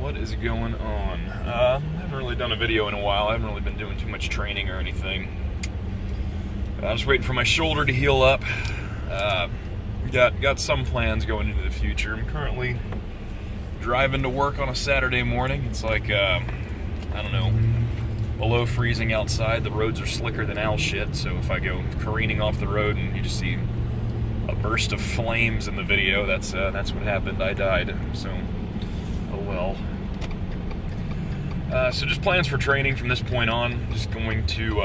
What is going on? I haven't really done a video in a while. I haven't really been doing too much training or anything. I'm just waiting for my shoulder to heal up. Got some plans going into the future. I'm currently driving to work on a Saturday morning. It's like, I don't know, below freezing outside. The roads are slicker than owl shit, so if I go careening off the road and you just see a burst of flames in the video, that's what happened. I died, so oh well. So just plans for training from this point on. Just going to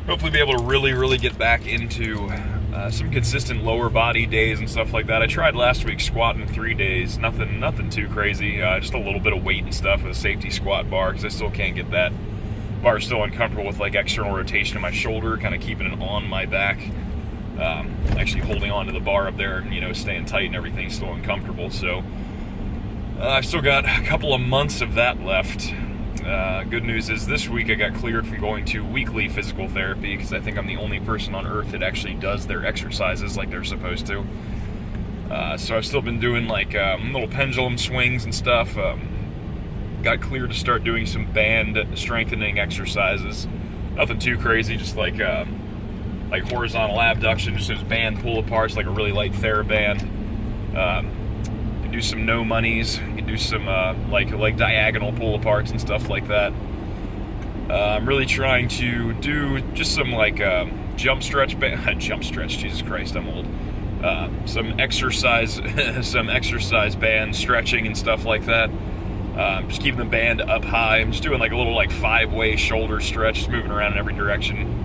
hopefully be able to really get back into some consistent lower body days and stuff like that. I tried last week squatting 3 days, nothing too crazy, just a little bit of weight and stuff with a safety squat bar, because I still can't get that bar still uncomfortable with like external rotation in my shoulder, kind of keeping it on my back. Actually holding on to the bar up there, you know, staying tight and everything's still uncomfortable. So I've still got a couple of months of that left. Good news is this week I got cleared from going to weekly physical therapy, because I think I'm the only person on earth that actually does their exercises like they're supposed to. So I've still been doing like little pendulum swings and stuff. Got cleared to start doing some band strengthening exercises. Nothing too crazy, just like horizontal abduction, just those band pull-aparts, like a really light TheraBand. You can do some no monies. You can do some like diagonal pull-aparts and stuff like that. I'm really trying to do just some like jump stretch, Jesus Christ, I'm old. Some exercise band stretching and stuff like that. Just keeping the band up high. I'm just doing like a little like 5-way shoulder stretch, just moving around in every direction.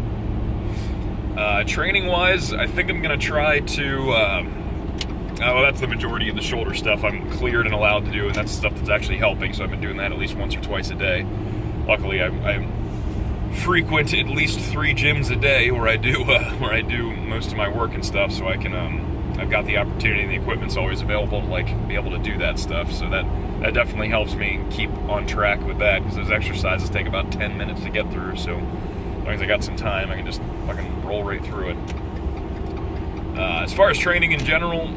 Training wise, I think I'm gonna try to well, that's the majority of the shoulder stuff I'm cleared and allowed to do, and that's stuff that's actually helping, so I've been doing that at least once or twice a day. Luckily I frequent at least 3 gyms a day where I do most of my work and stuff, so I can I've got the opportunity and the equipment's always available to like be able to do that stuff, so that definitely helps me keep on track with that, because those exercises take about 10 minutes to get through, so as long as I got some time, I can just fucking roll right through it. As far as training in general,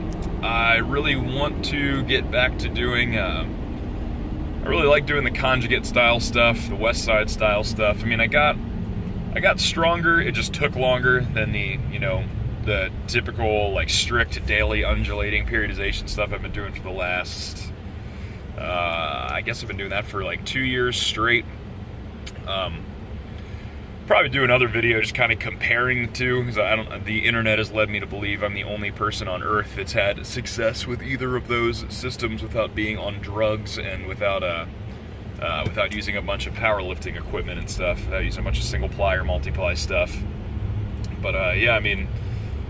I really want to get back to doing, I really like doing the conjugate style stuff, the West Side style stuff. I mean, I got stronger, it just took longer than the typical, like, strict daily undulating periodization stuff I've been doing for the last, I guess I've been doing that for like 2 years straight. Probably do another video just kind of comparing the two, because the internet has led me to believe I'm the only person on earth that's had success with either of those systems without being on drugs and without using a bunch of powerlifting equipment and stuff, without using a bunch of single ply or multiply stuff. But yeah, I mean,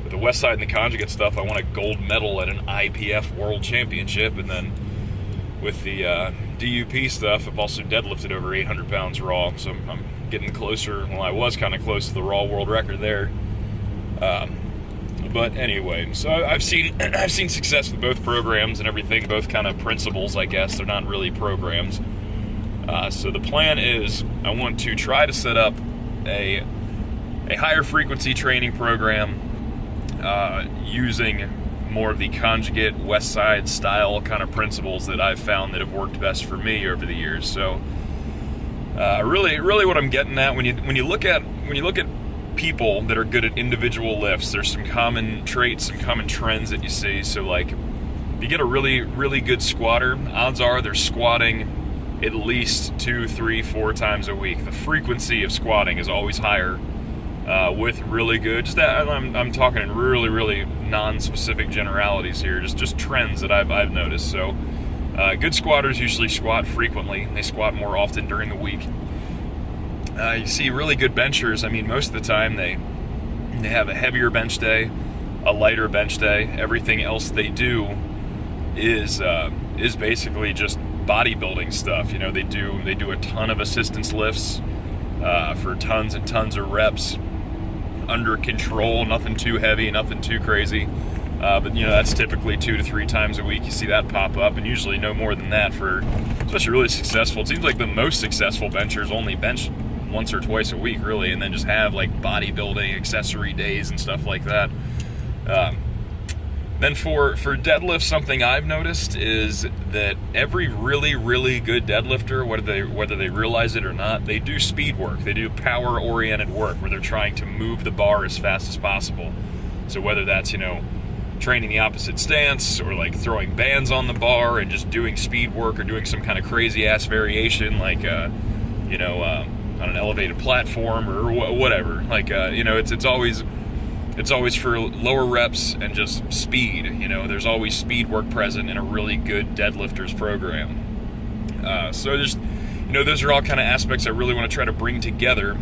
with the West Side and the conjugate stuff, I won a gold medal at an IPF World Championship, and then with the DUP stuff, I've also deadlifted over 800 pounds raw, so I'm getting closer. Well, I was kind of close to the raw world record there. But anyway, so I've seen success with both programs and everything, both kind of principles, I guess. They're not really programs. So the plan is I want to try to set up a higher frequency training program using more of the conjugate West Side style kind of principles that I've found that have worked best for me over the years. So really what I'm getting at, when you look at people that are good at individual lifts, there's some common traits, some common trends that you see. So like, if you get a really good squatter, odds are they're squatting at least 2, 3, 4 times a week. The frequency of squatting is always higher with really good, just that I'm talking in really non-specific generalities here, just trends that I've noticed. So good squatters usually squat frequently. They squat more often during the week. You see really good benchers, I mean, most of the time they have a heavier bench day, a lighter bench day. Everything else they do is basically just bodybuilding stuff. You know, they do a ton of assistance lifts for tons and tons of reps, under control, nothing too heavy, nothing too crazy. But you know, that's typically 2 to 3 times a week you see that pop up, and usually no more than that for especially really successful. It seems like the most successful benchers only bench once or twice a week, really, and then just have like bodybuilding accessory days and stuff like that. Then Then for deadlift, something I've noticed is that every really good deadlifter, whether they realize it or not, they do speed work. They do power-oriented work where they're trying to move the bar as fast as possible. So whether that's, training the opposite stance, or like throwing bands on the bar and just doing speed work, or doing some kind of crazy-ass variation like, on an elevated platform or whatever. Like, it's always for lower reps and just speed. There's always speed work present in a really good deadlifter's program. So there's, those are all kind of aspects I really want to try to bring together,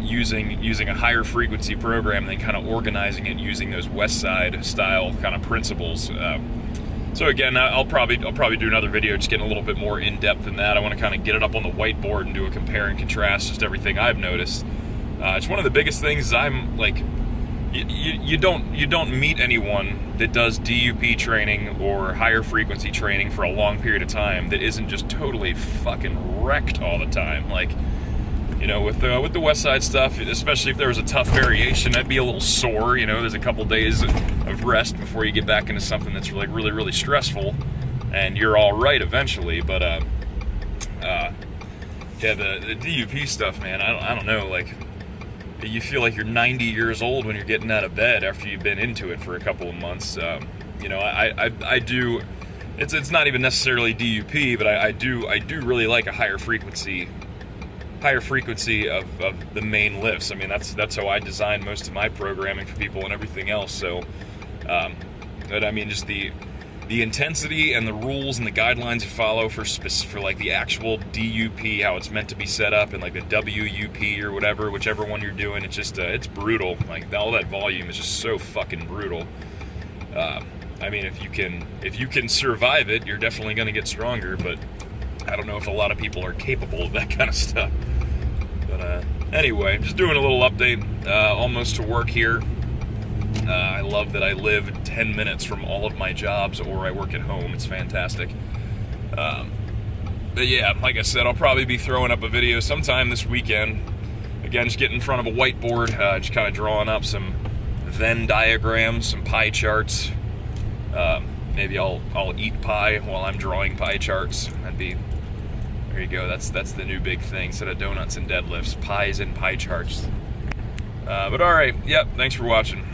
using a higher frequency program, and then kind of organizing it using those West Side style kind of principles. So again, I'll probably do another video just getting a little bit more in depth than that. I want to kind of get it up on the whiteboard and do a compare and contrast, just everything I've noticed. It's one of the biggest things is I'm like, you don't meet anyone that does DUP training or higher frequency training for a long period of time that isn't just totally fucking wrecked all the time. Like, with the West Side stuff, especially if there was a tough variation, I'd be a little sore. There's a couple days of rest before you get back into something that's like really stressful, and you're all right eventually. But the DUP stuff, man, I don't know, like, you feel like you're 90 years old when you're getting out of bed after you've been into it for a couple of months. I do. It's not even necessarily DUP, but I do really like a higher frequency of the main lifts. I mean, that's how I design most of my programming for people and everything else. So, but I mean, just the intensity and the rules and the guidelines you follow for like the actual DUP, how it's meant to be set up, and like the WUP or whichever one you're doing, it's just it's brutal. Like, all that volume is just so fucking brutal. I mean, if you can survive it, you're definitely going to get stronger, but I don't know if a lot of people are capable of that kind of stuff. But anyway, just doing a little update, almost to work here. I love that I live 10 minutes from all of my jobs, or I work at home. It's fantastic. But yeah, like I said, I'll probably be throwing up a video sometime this weekend. Again, just getting in front of a whiteboard, just kind of drawing up some Venn diagrams, some pie charts. Maybe I'll eat pie while I'm drawing pie charts. There you go. That's the new big thing. Instead of donuts and deadlifts, pies and pie charts. But all right. Yep. Thanks for watching.